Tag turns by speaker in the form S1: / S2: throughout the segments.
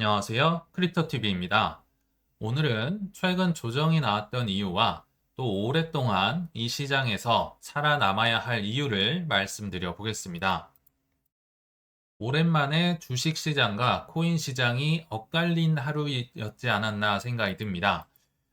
S1: 안녕하세요. 크립토TV입니다. 오늘은 최근 조정이 나왔던 이유와 또 오랫동안 이 시장에서 살아남아야 할 이유를 말씀드려 보겠습니다. 오랜만에 주식 시장과 코인 시장이 엇갈린 하루였지 않았나 생각이 듭니다.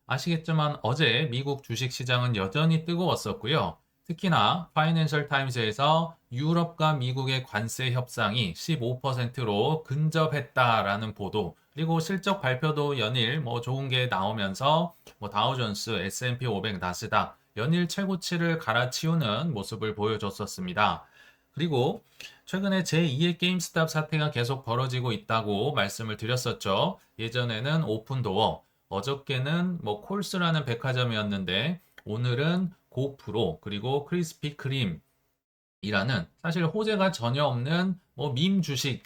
S1: 아시겠지만 어제 미국 주식 시장은 여전히 뜨거웠었고요. 특히나 파이낸셜 타임스에서 유럽과 미국의 관세 협상이 15%로 근접했다라는 보도, 그리고 실적 발표도 연일 좋은 게 나오면서 다우존스, S&P 500, 나스닥 연일 최고치를 갈아치우는 모습을 보여줬었습니다. 그리고 최근에 제2의 게임스탑 사태가 계속 벌어지고 있다고 말씀을 드렸었죠. 예전에는 오픈도어, 어저께는 콜스라는 백화점이었는데 오늘은 고프로 그리고 크리스피 크림이라는 사실 호재가 전혀 없는 밈 주식.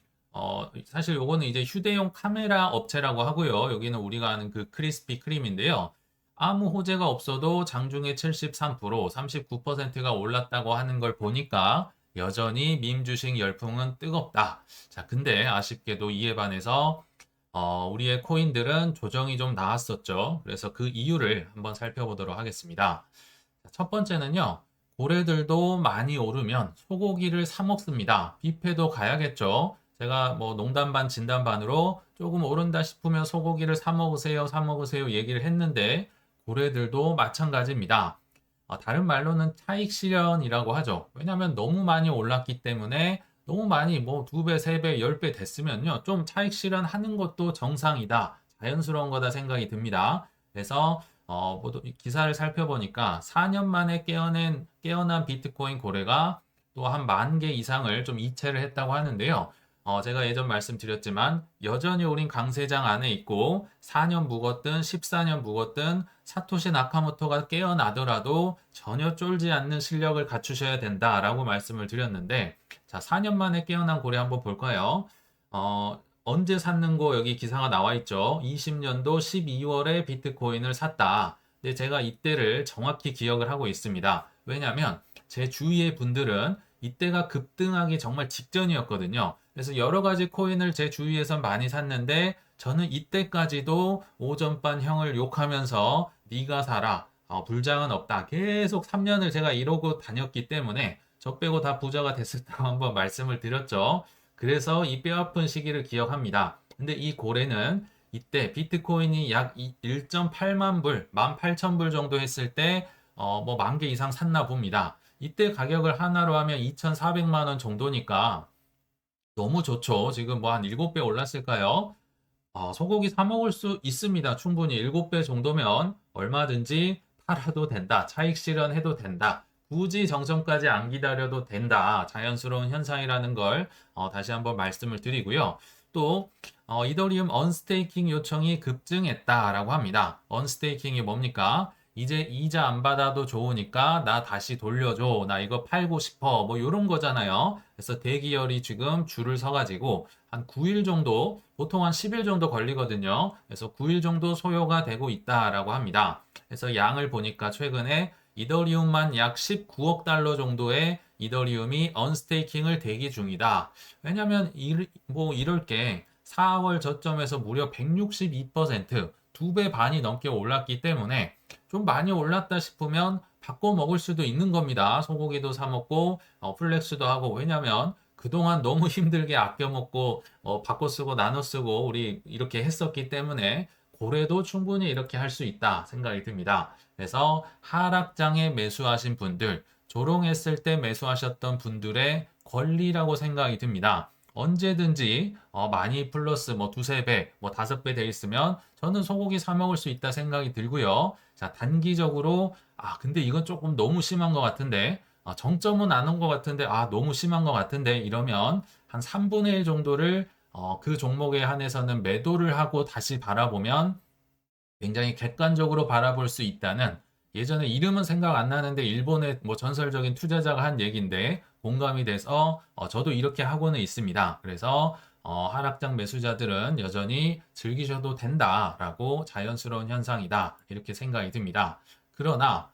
S1: 사실 요거는 이제 휴대용 카메라 업체라고 하고요. 여기는 우리가 아는 그 크리스피 크림인데요. 아무 호재가 없어도 장중에 73%, 39%가 올랐다고 하는 걸 보니까 여전히 밈 주식 열풍은 뜨겁다. 자, 근데 아쉽게도 이에 반해서 우리의 코인들은 조정이 좀 나왔었죠. 그래서 그 이유를 한번 살펴보도록 하겠습니다. 첫 번째는요, 고래들도 많이 오르면 소고기를 사 먹습니다. 뷔페도 가야겠죠. 제가 농담 반 진담 반으로 조금 오른다 싶으면 소고기를 사 먹으세요, 사 먹으세요 얘기를 했는데 고래들도 마찬가지입니다. 다른 말로는 차익 실현이라고 하죠. 왜냐하면 너무 많이 올랐기 때문에 너무 많이 두 배, 세 배, 열 배 됐으면요. 좀 차익 실현하는 것도 정상이다. 자연스러운 거다 생각이 듭니다. 그래서 기사를 살펴보니까 4년 만에 깨어난 비트코인 고래가 또 한 10,000개 이상을 좀 이체를 했다고 하는데요. 제가 예전 말씀드렸지만 여전히 우린 강세장 안에 있고 4년 묵었든 14년 묵었든 사토시 나카모토가 깨어나더라도 전혀 쫄지 않는 실력을 갖추셔야 된다라고 말씀을 드렸는데, 자, 4년 만에 깨어난 고래 한번 볼까요? 언제 샀는 거 여기 기사가 나와 있죠. 20년도 12월에 비트코인을 샀다. 근데 제가 이때를 정확히 기억을 하고 있습니다. 왜냐하면 제 주위의 분들은 이때가 급등하기 정말 직전이었거든요. 그래서 여러 가지 코인을 제 주위에서 많이 샀는데 저는 이때까지도 오전반 형을 욕하면서 네가 사라. 불장은 없다. 계속 3년을 제가 이러고 다녔기 때문에 저 빼고 다 부자가 됐었다고 한번 말씀을 드렸죠. 그래서 이 뼈아픈 시기를 기억합니다. 근데 이 고래는 이때 비트코인이 약 1.8만 불, 18,000불 정도 했을 때, 10,000개 이상 샀나 봅니다. 이때 가격을 하나로 하면 2,400만 원 정도니까 너무 좋죠. 지금 한 7배 올랐을까요? 소고기 사 먹을 수 있습니다. 충분히 7배 정도면 얼마든지 팔아도 된다. 차익 실현해도 된다. 굳이 정성까지 안 기다려도 된다. 자연스러운 현상이라는 걸 다시 한번 말씀을 드리고요. 또 이더리움 언스테이킹 요청이 급증했다라고 합니다. 언스테이킹이 뭡니까? 이제 이자 안 받아도 좋으니까 나 다시 돌려줘. 나 이거 팔고 싶어. 이런 거잖아요. 그래서 대기열이 지금 줄을 서가지고 한 9일 정도, 보통 한 10일 정도 걸리거든요. 그래서 9일 정도 소요가 되고 있다라고 합니다. 그래서 양을 보니까 최근에 이더리움만 약 19억 달러 정도의 이더리움이 언스테이킹을 대기 중이다. 왜냐면 이럴 게 4월 저점에서 무려 162%, 2배 반이 넘게 올랐기 때문에 좀 많이 올랐다 싶으면 바꿔 먹을 수도 있는 겁니다. 소고기도 사 먹고 플렉스도 하고. 왜냐면 그동안 너무 힘들게 아껴 먹고 바꿔 쓰고 나눠 쓰고 우리 이렇게 했었기 때문에 고래도 충분히 이렇게 할 수 있다 생각이 듭니다. 그래서 하락장에 매수하신 분들, 조롱했을 때 매수하셨던 분들의 권리라고 생각이 듭니다. 언제든지 많이 플러스 두세 배, 다섯 배 돼 있으면 저는 소고기 사 먹을 수 있다 생각이 들고요. 자, 단기적으로 근데 이건 조금 너무 심한 것 같은데 정점은 안 온 것 같은데 너무 심한 것 같은데 이러면 한 3분의 1 정도를 그 종목에 한해서는 매도를 하고 다시 바라보면 굉장히 객관적으로 바라볼 수 있다는, 예전에 이름은 생각 안 나는데 일본의 전설적인 투자자가 한 얘기인데 공감이 돼서 저도 이렇게 하고는 있습니다. 그래서 하락장 매수자들은 여전히 즐기셔도 된다라고, 자연스러운 현상이다 이렇게 생각이 듭니다. 그러나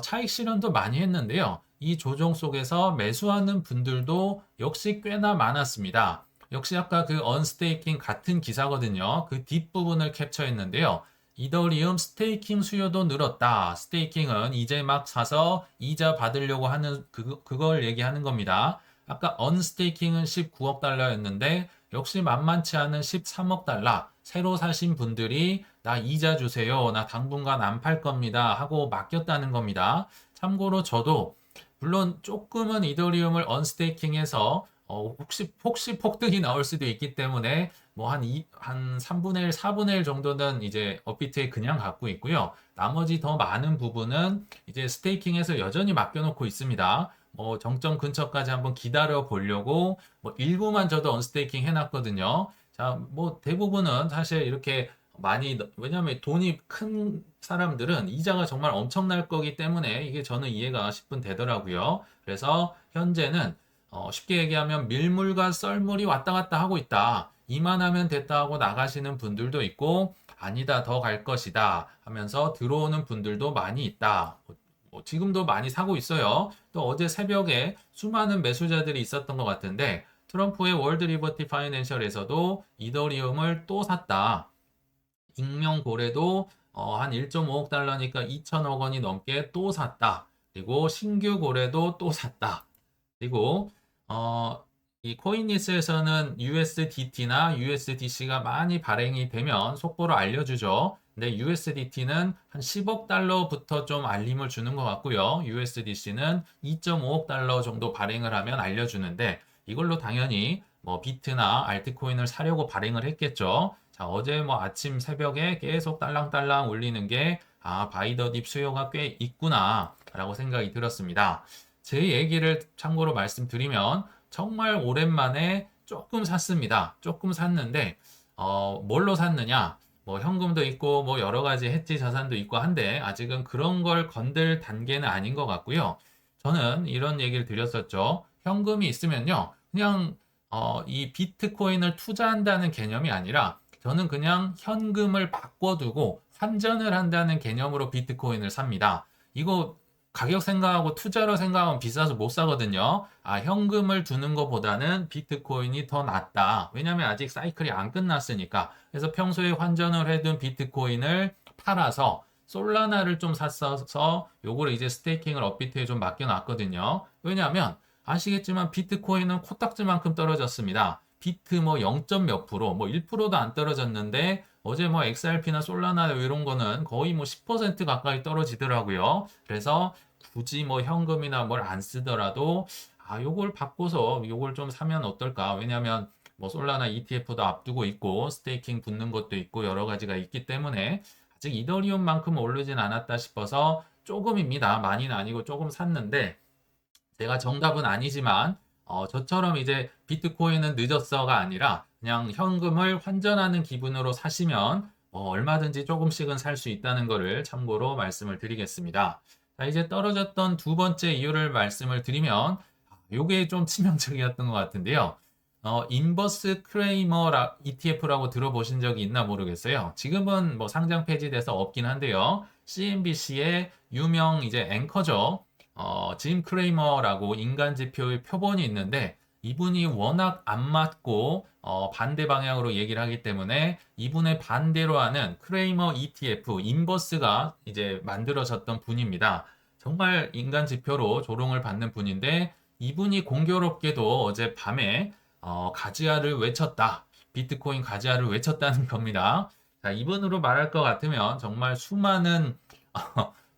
S1: 차익 실현도 많이 했는데요. 이 조정 속에서 매수하는 분들도 역시 꽤나 많았습니다. 역시 아까 그 언스테이킹 같은 기사거든요. 그 뒷부분을 캡처했는데요. 이더리움 스테이킹 수요도 늘었다. 스테이킹은 이제 막 사서 이자 받으려고 하는 그걸 얘기하는 겁니다. 아까 언스테이킹은 19억 달러였는데 역시 만만치 않은 13억 달러. 새로 사신 분들이 나 이자 주세요. 나 당분간 안 팔 겁니다. 하고 맡겼다는 겁니다. 참고로 저도 물론 조금은 이더리움을 언스테이킹해서 혹시 폭등이 나올 수도 있기 때문에 뭐 한 3분의 1, 4분의 1 정도는 이제 업비트에 그냥 갖고 있고요. 나머지 더 많은 부분은 이제 스테이킹해서 여전히 맡겨놓고 있습니다. 뭐 정점 근처까지 한번 기다려 보려고 뭐 일부만 저도 언스테이킹 해놨거든요. 자, 뭐 대부분은 사실 이렇게 많이 왜냐하면 돈이 큰 사람들은 이자가 정말 엄청날 거기 때문에 이게 저는 이해가 10분 되더라고요. 그래서 현재는 쉽게 얘기하면 밀물과 썰물이 왔다 갔다 하고 있다. 이만하면 됐다 하고 나가시는 분들도 있고 아니다 더 갈 것이다 하면서 들어오는 분들도 많이 있다. 지금도 많이 사고 있어요. 또 어제 새벽에 수많은 매수자들이 있었던 것 같은데 트럼프의 월드 리버티 파이낸셜에서도 이더리움을 또 샀다. 익명 고래도 한 1.5억 달러니까 2천억 원이 넘게 또 샀다. 그리고 신규 고래도 또 샀다. 그리고 이 코인니스에서는 USDT나 USDC가 많이 발행이 되면 속보로 알려주죠. 근데 USDT는 한 10억 달러부터 좀 알림을 주는 것 같고요. USDC는 2.5억 달러 정도 발행을 하면 알려주는데 이걸로 당연히 뭐 비트나 알트코인을 사려고 발행을 했겠죠. 자, 어제 뭐 아침 새벽에 계속 딸랑딸랑 울리는 게 바이더딥 수요가 꽤 있구나 라고 생각이 들었습니다. 제 얘기를 참고로 말씀드리면 정말 오랜만에 조금 샀습니다. 조금 샀는데 뭘로 샀느냐? 뭐 현금도 있고 뭐 여러 가지 해지 자산도 있고 한데 아직은 그런 걸 건들 단계는 아닌 것 같고요. 저는 이런 얘기를 드렸었죠. 현금이 있으면요. 그냥 이 비트코인을 투자한다는 개념이 아니라 저는 그냥 현금을 바꿔두고 환전을 한다는 개념으로 비트코인을 삽니다. 이거 가격 생각하고 투자로 생각하면 비싸서 못 사거든요. 현금을 두는 것보다는 비트코인이 더 낫다. 왜냐면 아직 사이클이 안 끝났으니까. 그래서 평소에 환전을 해둔 비트코인을 팔아서 솔라나를 좀 샀어서 요거를 이제 스테이킹을 업비트에 좀 맡겨놨거든요. 왜냐하면 아시겠지만 비트코인은 코딱지만큼 떨어졌습니다. 비트 뭐 0. 몇 프로, 뭐 1%도 안 떨어졌는데 어제 뭐 XRP나 솔라나 이런 거는 거의 뭐 10% 가까이 떨어지더라고요. 그래서 굳이 뭐 현금이나 뭘 안 쓰더라도 요걸 바꿔서 요걸 좀 사면 어떨까? 왜냐면 뭐 솔라나 ETF도 앞두고 있고 스테이킹 붙는 것도 있고 여러 가지가 있기 때문에 아직 이더리움만큼 오르진 않았다 싶어서 조금입니다. 많이는 아니고 조금 샀는데 제가 정답은 아니지만 저처럼 이제 비트코인은 늦었어가 아니라 그냥 현금을 환전하는 기분으로 사시면 얼마든지 조금씩은 살 수 있다는 것을 참고로 말씀을 드리겠습니다. 자, 이제 떨어졌던 두 번째 이유를 말씀을 드리면 요게 좀 치명적이었던 것 같은데요. 인버스 크레이머 ETF라고 들어보신 적이 있나 모르겠어요. 지금은 뭐 상장 폐지돼서 없긴 한데요. CNBC의 유명 이제 앵커죠. 짐 크레이머라고 인간지표의 표본이 있는데 이분이 워낙 안 맞고 반대 방향으로 얘기를 하기 때문에 이분의 반대로 하는 크레이머 ETF 인버스가 이제 만들어졌던 분입니다. 정말 인간지표로 조롱을 받는 분인데 이분이 공교롭게도 어제 밤에 가지아를 외쳤다. 비트코인 가지아를 외쳤다는 겁니다. 자, 이분으로 말할 것 같으면 정말 수많은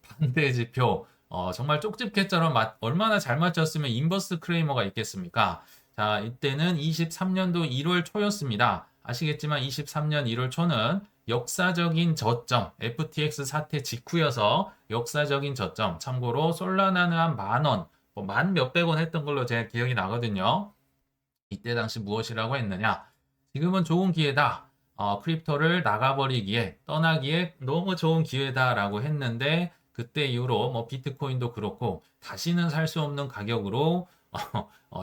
S1: 반대 지표 정말 쪽집게처럼 얼마나 잘 맞췄으면 인버스 크레이머가 있겠습니까? 자, 이때는 23년도 1월 초였습니다. 아시겠지만 23년 1월 초는 역사적인 저점, FTX 사태 직후여서 역사적인 저점. 참고로 솔라나는 한 10,000원, 만 몇백 원 했던 걸로 제가 기억이 나거든요. 이때 당시 무엇이라고 했느냐? 지금은 좋은 기회다. 크립토를 나가버리기에, 떠나기에 너무 좋은 기회다라고 했는데 그때 이후로 뭐 비트코인도 그렇고 다시는 살 수 없는 가격으로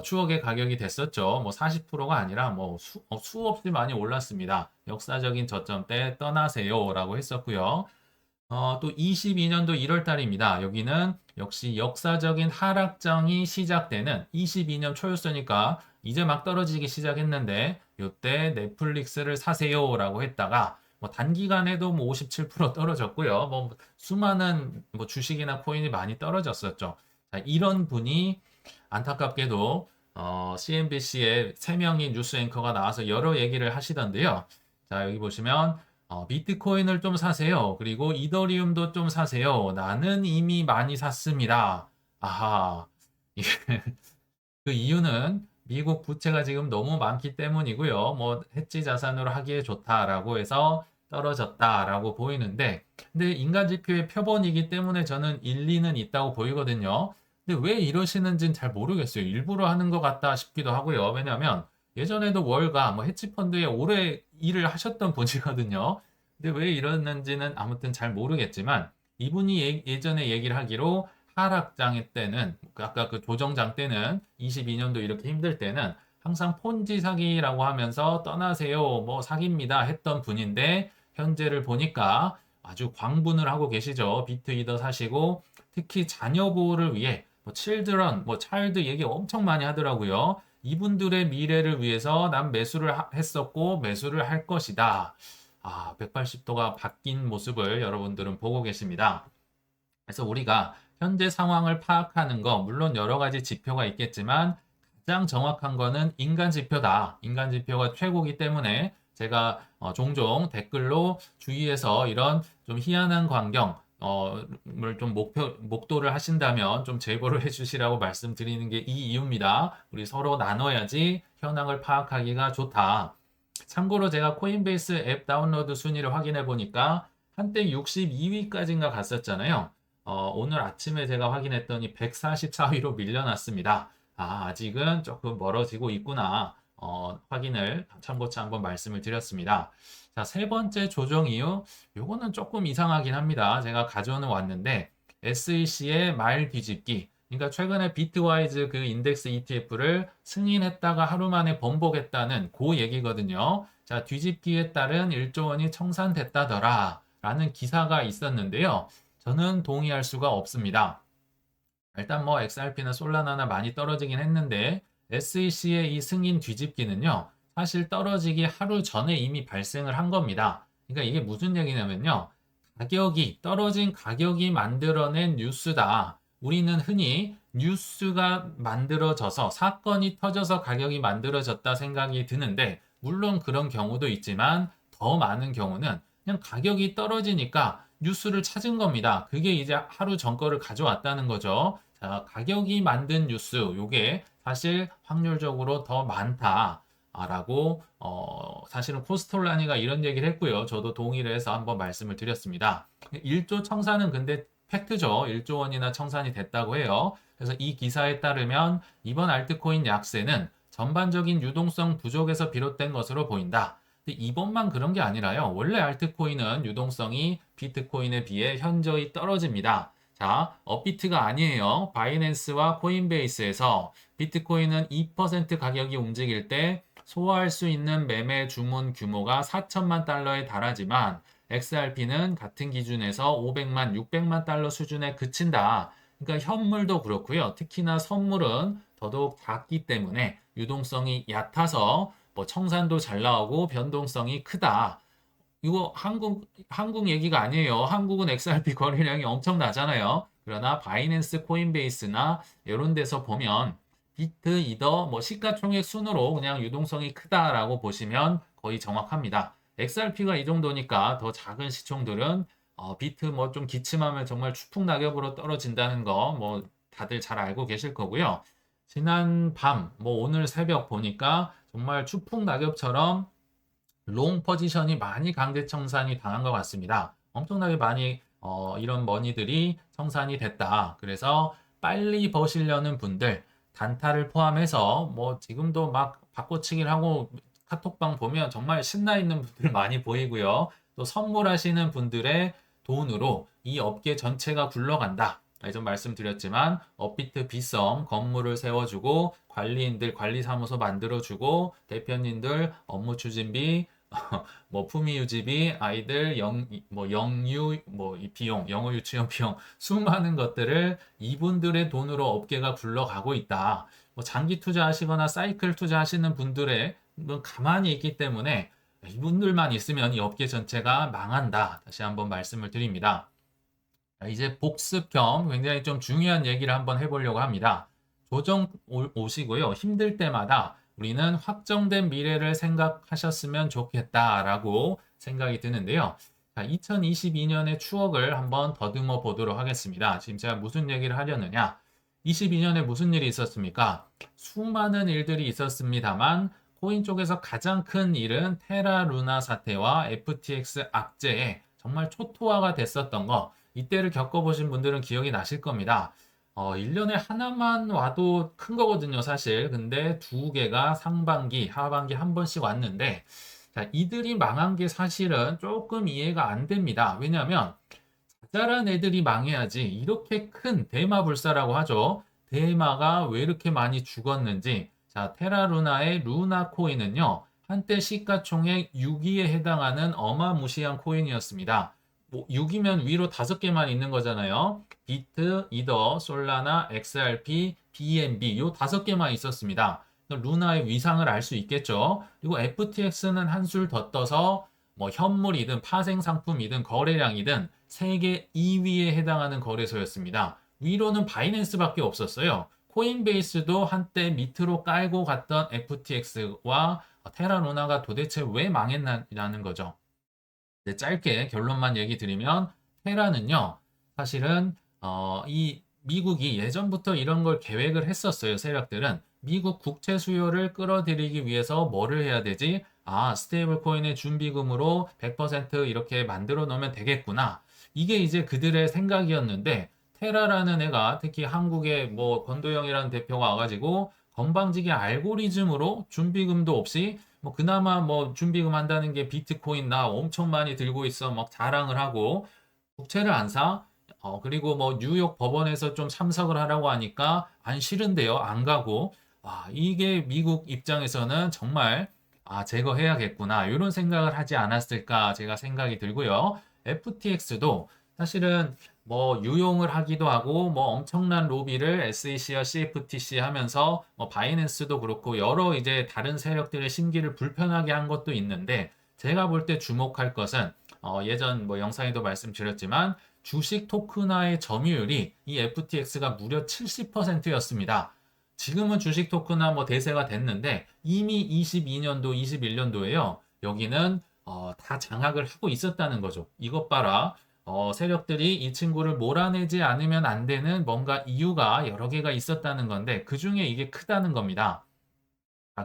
S1: 추억의 가격이 됐었죠. 뭐 40%가 아니라 뭐 수없이 많이 올랐습니다. 역사적인 저점 때 떠나세요라고 했었고요. 또 22년도 1월 달입니다. 여기는 역시 역사적인 하락장이 시작되는 22년 초였으니까 이제 막 떨어지기 시작했는데 이때 넷플릭스를 사세요라고 했다가 뭐 단기간에도 뭐 57% 떨어졌고요. 뭐 수많은 뭐 주식이나 코인이 많이 떨어졌었죠. 자, 이런 분이 안타깝게도 CNBC에 3명의 뉴스 앵커가 나와서 여러 얘기를 하시던데요. 자, 여기 보시면 비트코인을 좀 사세요. 그리고 이더리움도 좀 사세요. 나는 이미 많이 샀습니다. 아하. 그 이유는 미국 부채가 지금 너무 많기 때문이고요. 뭐 해지 자산으로 하기에 좋다라고 해서 떨어졌다라고 보이는데, 근데 인간 지표의 표본이기 때문에 저는 일리는 있다고 보이거든요. 근데 왜 이러시는지는 잘 모르겠어요. 일부러 하는 것 같다 싶기도 하고요. 왜냐하면 예전에도 월가 뭐 해치펀드에 오래 일을 하셨던 분이거든요. 근데 왜 이러는지는 아무튼 잘 모르겠지만 이분이 예전에 얘기를 하기로 하락장 때는 아까 그 조정장 때는 22년도 이렇게 힘들 때는 항상 폰지 사기라고 하면서 떠나세요 뭐 사기입니다 했던 분인데 현재를 보니까 아주 광분을 하고 계시죠. 비트이더 사시고 특히 자녀 보호를 위해 뭐 칠드런 뭐 차일드 얘기 엄청 많이 하더라고요. 이분들의 미래를 위해서 난 매수를 했었고 매수를 할 것이다. 180도가 바뀐 모습을 여러분들은 보고 계십니다. 그래서 우리가 현재 상황을 파악하는 거, 물론 여러 가지 지표가 있겠지만 가장 정확한 거는 인간 지표다. 인간 지표가 최고기 때문에 제가 종종 댓글로 주위에서 이런 좀 희한한 광경, 좀 목도를 하신다면 좀 제보를 해주시라고 말씀드리는 게 이 이유입니다. 우리 서로 나눠야지 현황을 파악하기가 좋다. 참고로 제가 코인베이스 앱 다운로드 순위를 확인해 보니까 한때 62위까지인가 갔었잖아요. 오늘 아침에 제가 확인했더니 144위로 밀려났습니다. 아직은 조금 멀어지고 있구나. 확인을 참고차 한번 말씀을 드렸습니다. 자, 세 번째 조정 이유. 요거는 조금 이상하긴 합니다. 제가 가져는 왔는데 SEC의 말 뒤집기. 그러니까 최근에 비트와이즈 그 인덱스 ETF를 승인했다가 하루 만에 번복했다는 그 얘기거든요. 자, 뒤집기에 따른 1조 원이 청산됐다더라 라는 기사가 있었는데요. 저는 동의할 수가 없습니다. 일단 뭐 XRP나 솔라나나 많이 떨어지긴 했는데 SEC의 이 승인 뒤집기는요. 사실 떨어지기 하루 전에 이미 발생을 한 겁니다. 그러니까 이게 무슨 얘기냐면요. 떨어진 가격이 만들어낸 뉴스다. 우리는 흔히 뉴스가 만들어져서 사건이 터져서 가격이 만들어졌다 생각이 드는데 물론 그런 경우도 있지만 더 많은 경우는 그냥 가격이 떨어지니까 뉴스를 찾은 겁니다. 그게 이제 하루 전 거를 가져왔다는 거죠. 자, 가격이 만든 뉴스, 요게 사실 확률적으로 더 많다라고 사실은 코스톨라니가 이런 얘기를 했고요. 저도 동의를 해서 한번 말씀을 드렸습니다. 1조 청산은 근데 팩트죠. 1조 원이나 청산이 됐다고 해요. 그래서 이 기사에 따르면 이번 알트코인 약세는 전반적인 유동성 부족에서 비롯된 것으로 보인다. 근데 이번만 그런 게 아니라요. 원래 알트코인은 유동성이 비트코인에 비해 현저히 떨어집니다. 자, 업비트가 아니에요. 바이낸스와 코인베이스에서 비트코인은 2% 가격이 움직일 때 소화할 수 있는 매매 주문 규모가 4천만 달러에 달하지만 XRP는 같은 기준에서 500만, 600만 달러 수준에 그친다. 그러니까 현물도 그렇고요. 특히나 선물은 더더욱 작기 때문에 유동성이 얕아서 뭐 청산도 잘 나오고 변동성이 크다. 이거 한국 얘기가 아니에요. 한국은 XRP 거래량이 엄청나잖아요. 그러나 바이낸스 코인베이스나 이런 데서 보면 비트, 이더, 뭐 시가총액 순으로 그냥 유동성이 크다라고 보시면 거의 정확합니다. XRP가 이 정도니까 더 작은 시총들은 비트 뭐 좀 기침하면 정말 추풍 낙엽으로 떨어진다는 거 뭐 다들 잘 알고 계실 거고요. 지난 밤, 뭐 오늘 새벽 보니까 정말 추풍 낙엽처럼 롱 포지션이 많이 강제 청산이 당한 것 같습니다. 엄청나게 많이 이런 머니들이 청산이 됐다. 그래서 빨리 버시려는 분들 단타를 포함해서 뭐 지금도 막 바꿔치기를 하고 카톡방 보면 정말 신나 있는 분들 많이 보이고요. 또 선물하시는 분들의 돈으로 이 업계 전체가 굴러간다. 좀 말씀드렸지만 업비트 비썸 건물을 세워주고 관리인들 관리사무소 만들어주고 대표님들 업무 추진비 뭐 품위 유지비, 아이들 뭐 영유 뭐 이 비용, 영어 유치원 비용 수많은 것들을 이분들의 돈으로 업계가 굴러가고 있다. 뭐 장기 투자하시거나 사이클 투자하시는 분들의 가만히 있기 때문에 이분들만 있으면 이 업계 전체가 망한다. 다시 한번 말씀을 드립니다. 이제 복습 겸 굉장히 좀 중요한 얘기를 한번 해보려고 합니다. 조정 오시고요. 힘들 때마다 우리는 확정된 미래를 생각하셨으면 좋겠다라고 생각이 드는데요. 자, 2022년의 추억을 한번 더듬어 보도록 하겠습니다. 지금 제가 무슨 얘기를 하려느냐? 22년에 무슨 일이 있었습니까? 수많은 일들이 있었습니다만 코인 쪽에서 가장 큰 일은 테라 루나 사태와 FTX 악재에 정말 초토화가 됐었던 거, 이때를 겪어보신 분들은 기억이 나실 겁니다. 1년에 하나만 와도 큰 거거든요, 사실. 근데 두 개가 상반기, 하반기 한 번씩 왔는데, 자, 이들이 망한 게 사실은 조금 이해가 안 됩니다. 왜냐하면, 자잘한 애들이 망해야지, 이렇게 큰 대마불사라고 하죠. 대마가 왜 이렇게 많이 죽었는지, 자, 테라루나의 루나 코인은요, 한때 시가총액 6위에 해당하는 어마무시한 코인이었습니다. 뭐 6이면 위로 5개만 있는 거잖아요. 비트, 이더, 솔라나, XRP, BNB 요 5개만 있었습니다. 루나의 위상을 알 수 있겠죠. 그리고 FTX는 한술 더 떠서 뭐 현물이든 파생 상품이든 거래량이든 세계 2위에 해당하는 거래소였습니다. 위로는 바이낸스밖에 없었어요. 코인베이스도 한때 밑으로 깔고 갔던 FTX와 테라루나가 도대체 왜 망했냐는 거죠. 네, 짧게 결론만 얘기 드리면 테라는요, 사실은 이 미국이 예전부터 이런 걸 계획을 했었어요. 세력들은 미국 국채 수요를 끌어들이기 위해서 뭐를 해야 되지? 아, 스테이블 코인의 준비금으로 100% 이렇게 만들어 놓으면 되겠구나. 이게 이제 그들의 생각이었는데 테라라는 애가 특히 한국의 뭐 권도영이라는 대표가 와가지고 건방지게 알고리즘으로 준비금도 없이 뭐 그나마 뭐 준비금 한다는 게 비트코인 나 엄청 많이 들고 있어 막 자랑을 하고 국채를 안 사? 그리고 뭐 뉴욕 법원에서 좀 참석을 하라고 하니까 안 싫은데요. 안 가고. 와, 이게 미국 입장에서는 정말 제거해야겠구나. 이런 생각을 하지 않았을까 제가 생각이 들고요. FTX도 사실은 뭐 유용을 하기도 하고 뭐 엄청난 로비를 SEC와 CFTC 하면서 뭐 바이낸스도 그렇고 여러 이제 다른 세력들의 심기를 불편하게 한 것도 있는데 제가 볼 때 주목할 것은 예전 뭐 영상에도 말씀드렸지만 주식 토큰화의 점유율이 이 FTX가 무려 70%였습니다. 지금은 주식 토큰화 뭐 대세가 됐는데 이미 22년도, 21년도에요. 여기는 다 장악을 하고 있었다는 거죠. 이것 봐라. 세력들이 이 친구를 몰아내지 않으면 안 되는 뭔가 이유가 여러 개가 있었다는 건데 그 중에 이게 크다는 겁니다.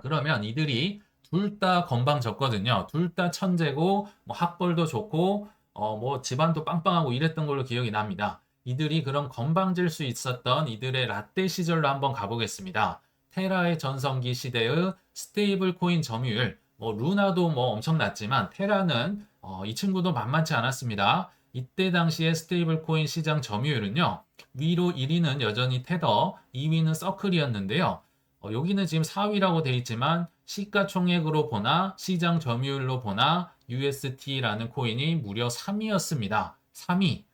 S1: 그러면 이들이 둘 다 건방졌거든요. 둘 다 천재고 뭐 학벌도 좋고 뭐 집안도 빵빵하고 이랬던 걸로 기억이 납니다. 이들이 그럼 건방질 수 있었던 이들의 라떼 시절로 한번 가보겠습니다. 테라의 전성기 시대의 스테이블 코인 점유율, 뭐 루나도 뭐 엄청 낮지만 테라는 이 친구도 만만치 않았습니다. 이때 당시의 스테이블 코인 시장 점유율은요. 위로 1위는 여전히 테더, 2위는 서클이었는데요. 여기는 지금 4위라고 되어 있지만 시가총액으로 보나 시장 점유율로 보나 UST라는 코인이 무려 3위였습니다. 3위.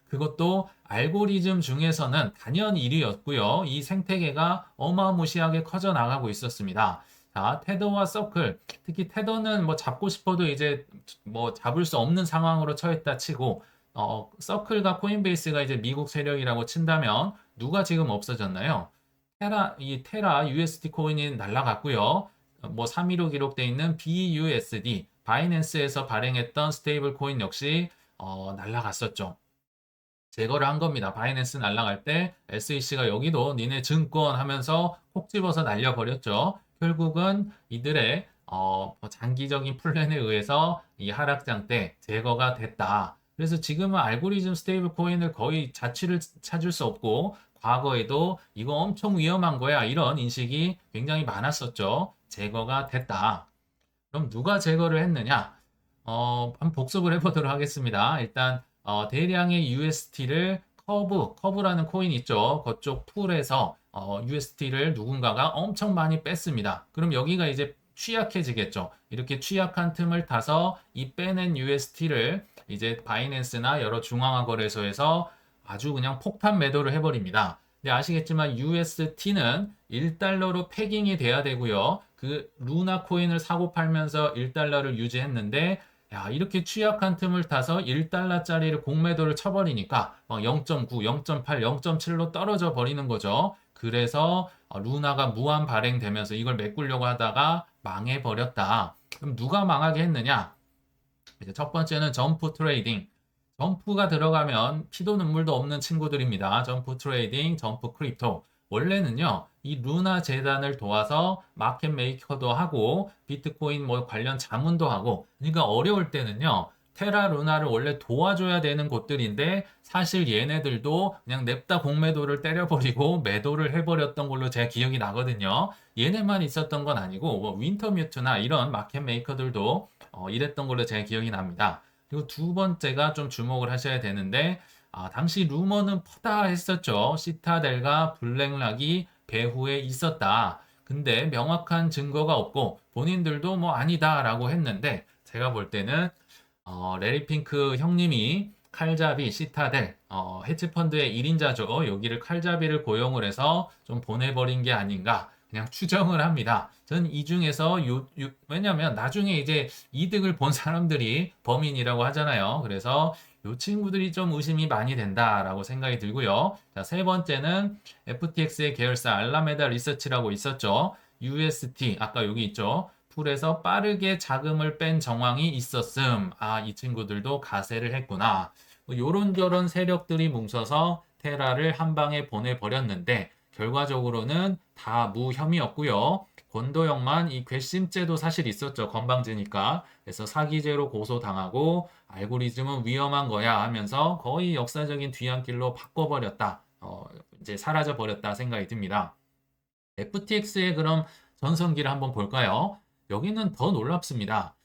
S1: 그것도 알고리즘 중에서는 단연 1위였고요. 이 생태계가 어마무시하게 커져 나가고 있었습니다. 자, 테더와 서클, 특히 테더는 뭐 잡고 싶어도 이제 뭐 잡을 수 없는 상황으로 처했다 치고, 서클과 코인베이스가 이제 미국 세력이라고 친다면 누가 지금 없어졌나요? 테라 USD 코인이 날라갔고요. 뭐 3위로 기록되어 있는 BUSD, 바이낸스에서 발행했던 스테이블 코인 역시 날라갔었죠. 제거를 한 겁니다. 바이낸스 날라갈 때 SEC가 여기도 니네 증권 하면서 콕 집어서 날려버렸죠. 결국은 이들의 뭐 장기적인 플랜에 의해서 이 하락장 때 제거가 됐다. 그래서 지금은 알고리즘 스테이블 코인을 거의 자취를 찾을 수 없고 과거에도 이거 엄청 위험한 거야 이런 인식이 굉장히 많았었죠. 제거가 됐다. 그럼 누가 제거를 했느냐? 한번 복습을 해보도록 하겠습니다. 일단 대량의 UST를 커브라는 코인 있죠. 그쪽 풀에서 UST를 누군가가 엄청 많이 뺐습니다. 그럼 여기가 이제 취약해지겠죠. 이렇게 취약한 틈을 타서 이 빼낸 UST를 이제 바이낸스나 여러 중앙화 거래소에서 아주 그냥 폭탄 매도를 해버립니다. 근데 아시겠지만 UST는 1달러로 패깅이 돼야 되고요. 그 루나 코인을 사고 팔면서 1달러를 유지했는데 야, 이렇게 취약한 틈을 타서 1달러짜리를 공매도를 쳐버리니까 막 0.9, 0.8, 0.7로 떨어져 버리는 거죠. 그래서 루나가 무한 발행되면서 이걸 메꾸려고 하다가 망해버렸다. 그럼 누가 망하게 했느냐? 이제 첫 번째는 점프 트레이딩. 점프가 들어가면 피도 눈물도 없는 친구들입니다. 점프 트레이딩, 점프 크립토. 원래는요, 이 루나 재단을 도와서 마켓 메이커도 하고, 비트코인 뭐 관련 자문도 하고, 그러니까 어려울 때는요, 테라 루나를 원래 도와줘야 되는 곳들인데, 사실 얘네들도 그냥 냅다 공매도를 때려버리고 매도를 해버렸던 걸로 제 기억이 나거든요. 얘네만 있었던 건 아니고, 뭐 윈터뮤트나 이런 마켓 메이커들도 이랬던 걸로 제 기억이 납니다. 그리고 두 번째가 좀 주목을 하셔야 되는데, 당시 루머는 퍼다 했었죠. 시타델과 블랙락이 배후에 있었다. 근데 명확한 증거가 없고 본인들도 뭐 아니다라고 했는데 제가 볼 때는 레리 핑크 형님이 칼잡이 시타델 헤지펀드의 1인자죠. 여기를 칼잡이를 고용을 해서 좀 보내버린 게 아닌가 그냥 추정을 합니다. 전 이 중에서 왜냐면 나중에 이제 이득을 본 사람들이 범인이라고 하잖아요. 그래서 이 친구들이 좀 의심이 많이 된다라고 생각이 들고요. 자, 세 번째는 FTX의 계열사 알라메다 리서치라고 있었죠. UST 아까 여기 있죠. 풀에서 빠르게 자금을 뺀 정황이 있었음. 이 친구들도 가세를 했구나. 뭐 요런저런 세력들이 뭉쳐서 테라를 한 방에 보내버렸는데 결과적으로는 다 무혐의였고요. 권도영만 이 괘씸죄도 사실 있었죠. 건방지니까. 그래서 사기죄로 고소당하고 알고리즘은 위험한 거야 하면서 거의 역사적인 뒤안길로 바꿔버렸다. 이제 사라져 버렸다 생각이 듭니다. FTX의 그럼 전성기를 한번 볼까요? 여기는 더 놀랍습니다.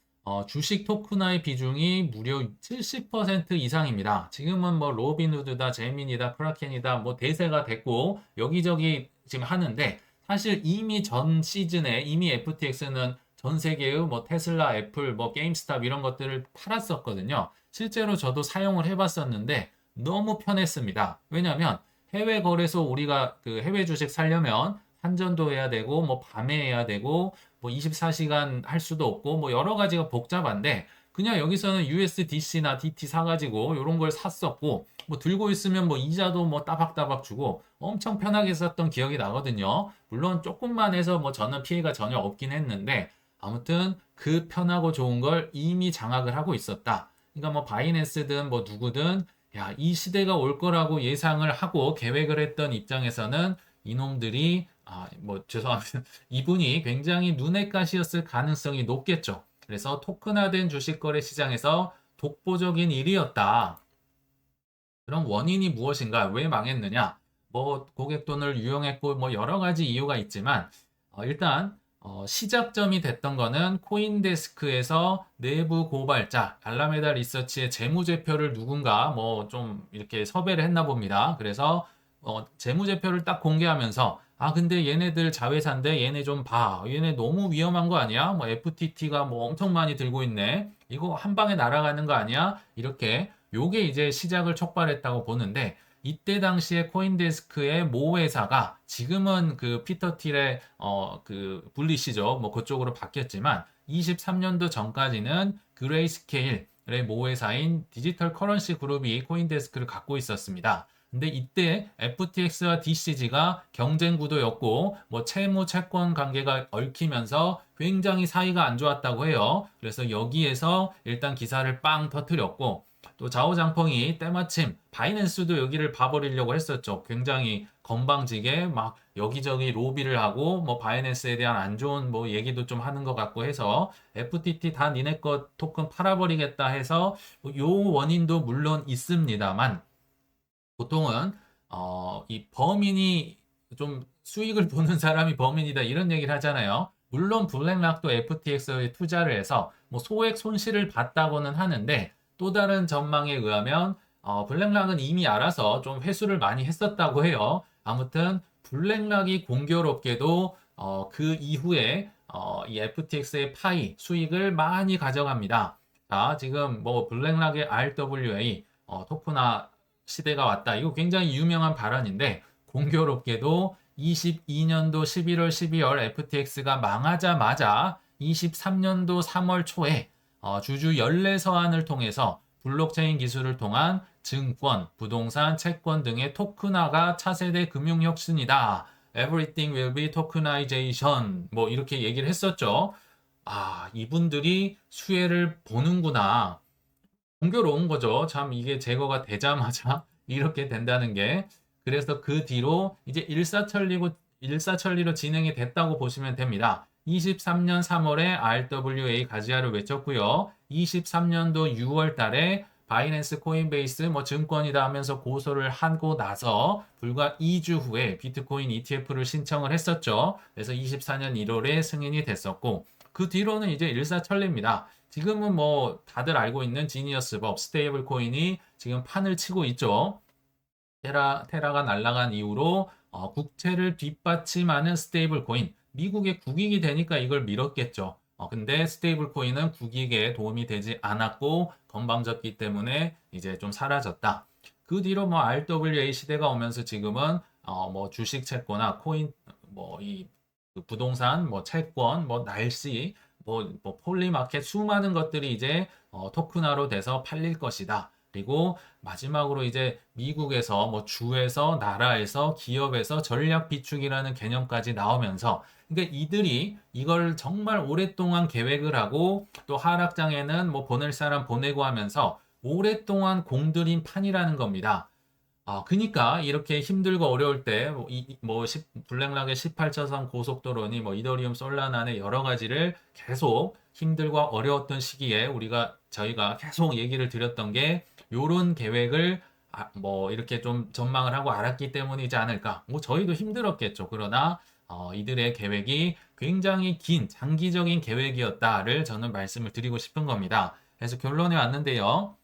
S1: 주식 토큰화의 비중이 무려 70% 이상입니다. 지금은 뭐 로빈후드다, 제민이다, 크라켄이다, 뭐 대세가 됐고 여기저기 지금 하는데 사실 이미 전 시즌에 이미 FTX는 전 세계의 뭐 테슬라, 애플, 뭐 게임스탑 이런 것들을 팔았었거든요. 실제로 저도 사용을 해봤었는데 너무 편했습니다. 왜냐하면 해외 거래소 우리가 그 해외 주식 살려면 환전도 해야 되고 뭐 밤에 해야 되고 뭐 24시간 할 수도 없고 뭐 여러 가지가 복잡한데 그냥 여기서는 USDC나 DT 사가지고 이런 걸 샀었고 뭐 들고 있으면 뭐 이자도 뭐 따박따박 주고 엄청 편하게 썼던 기억이 나거든요. 물론 조금만 해서 뭐 저는 피해가 전혀 없긴 했는데 아무튼 그 편하고 좋은 걸 이미 장악을 하고 있었다. 그러니까 뭐 바이낸스든 뭐 누구든 야, 이 시대가 올 거라고 예상을 하고 계획을 했던 입장에서는 이놈들이 뭐 죄송합니다. 이분이 굉장히 눈엣 가시였을 가능성이 높겠죠. 그래서 토큰화된 주식 거래 시장에서 독보적인 일이었다. 그럼 원인이 무엇인가? 왜 망했느냐? 뭐 고객 돈을 유용했고 뭐 여러 가지 이유가 있지만 일단 시작점이 됐던 거는 코인데스크에서 내부 고발자 알라메다 리서치의 재무제표를 누군가 뭐 좀 이렇게 섭외를 했나 봅니다. 그래서 재무제표를 딱 공개하면서 근데 얘네들 자회사인데 얘네 좀 봐. 얘네 너무 위험한 거 아니야? 뭐 FTT가 뭐 엄청 많이 들고 있네. 이거 한 방에 날아가는 거 아니야? 이렇게 요게 이제 시작을 촉발했다고 보는데 이때 당시에 코인데스크의 모 회사가 지금은 그 피터 틸의 그 분리시죠. 뭐 그쪽으로 바뀌었지만 23년도 전까지는 그레이스케일의 모 회사인 디지털 커런시 그룹이 코인데스크를 갖고 있었습니다. 근데 이때 FTX와 DCG가 경쟁 구도였고 뭐 채무 채권 관계가 얽히면서 굉장히 사이가 안 좋았다고 해요. 그래서 여기에서 일단 기사를 빵 터뜨렸고 또 좌우장펑이 때마침 바이낸스도 여기를 봐버리려고 했었죠. 굉장히 건방지게 막 여기저기 로비를 하고 뭐 바이낸스에 대한 안 좋은 뭐 얘기도 좀 하는 것 같고 해서 FTT 다 니네 거 토큰 팔아버리겠다 해서 요 원인도 물론 있습니다만 보통은 이 범인이 좀 수익을 보는 사람이 범인이다 이런 얘기를 하잖아요. 물론 블랙락도 FTX에 투자를 해서 뭐 소액 손실을 봤다고는 하는데 또 다른 전망에 의하면 블랙락은 이미 알아서 좀 회수를 많이 했었다고 해요. 아무튼 블랙락이 공교롭게도 그 이후에 이 FTX의 파이 수익을 많이 가져갑니다. 자, 지금 뭐 블랙락의 RWA 토크나 시대가 왔다. 이거 굉장히 유명한 발언인데 공교롭게도 22년도 11월, 12월 FTX가 망하자마자 23년도 3월 초에 주주 연례 서한을 통해서 블록체인 기술을 통한 증권, 부동산, 채권 등의 토큰화가 차세대 금융혁신이다. Everything will be tokenization. 뭐 이렇게 얘기를 했었죠. 이분들이 수혜를 보는구나. 공교로운 거죠. 참 이게 제거가 되자마자 이렇게 된다는 게. 그래서 그 뒤로 이제 일사천리로 진행이 됐다고 보시면 됩니다. 23년 3월에 RWA 가지아를 외쳤고요. 23년도 6월 달에 바이낸스 코인베이스 뭐 증권이다 하면서 고소를 하고 나서 불과 2주 후에 비트코인 ETF를 신청을 했었죠. 그래서 24년 1월에 승인이 됐었고 그 뒤로는 이제 일사천리입니다. 지금은 뭐 다들 알고 있는 지니어스법 스테이블 코인이 지금 판을 치고 있죠. 테라가 날아간 이후로 국채를 뒷받침하는 스테이블 코인, 미국의 국익이 되니까 이걸 밀었겠죠. 근데 스테이블 코인은 국익에 도움이 되지 않았고 건방졌기 때문에 이제 좀 사라졌다. 그 뒤로 뭐 RWA 시대가 오면서 지금은 뭐 주식 채권이나 코인, 뭐 이 부동산, 뭐 채권, 뭐 날씨, 뭐 폴리마켓 수많은 것들이 이제 토큰화로 돼서 팔릴 것이다. 그리고 마지막으로 이제 미국에서 뭐 주에서 나라에서 기업에서 전략 비축이라는 개념까지 나오면서 그러니까 이들이 이걸 정말 오랫동안 계획을 하고 또 하락장에는 뭐 보낼 사람 보내고 하면서 오랫동안 공들인 판이라는 겁니다. 그니까 이렇게 힘들고 어려울 때, 블랙락의 18차선 고속도로니, 뭐, 이더리움 솔라나의 여러 가지를 계속 힘들고 어려웠던 시기에 저희가 계속 얘기를 드렸던 게, 요런 계획을, 이렇게 좀 전망을 하고 알았기 때문이지 않을까. 뭐, 저희도 힘들었겠죠. 그러나, 이들의 계획이 굉장히 긴, 장기적인 계획이었다를 저는 말씀을 드리고 싶은 겁니다. 그래서 결론에 왔는데요.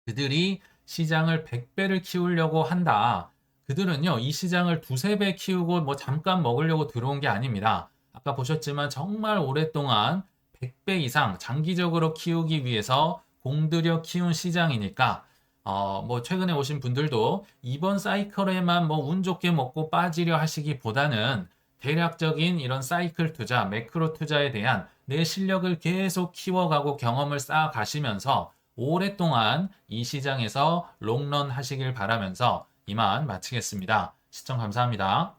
S1: 그들이 시장을 100배를 키우려고 한다. 그들은요, 이 시장을 두세 배 키우고 뭐 잠깐 먹으려고 들어온 게 아닙니다. 아까 보셨지만 정말 오랫동안 100배 이상 장기적으로 키우기 위해서 공들여 키운 시장이니까, 뭐 최근에 오신 분들도 이번 사이클에만 뭐 운 좋게 먹고 빠지려 하시기보다는 대략적인 이런 사이클 투자, 매크로 투자에 대한 내 실력을 계속 키워가고 경험을 쌓아 가시면서 오랫동안 이 시장에서 롱런 하시길 바라면서 이만 마치겠습니다. 시청 감사합니다.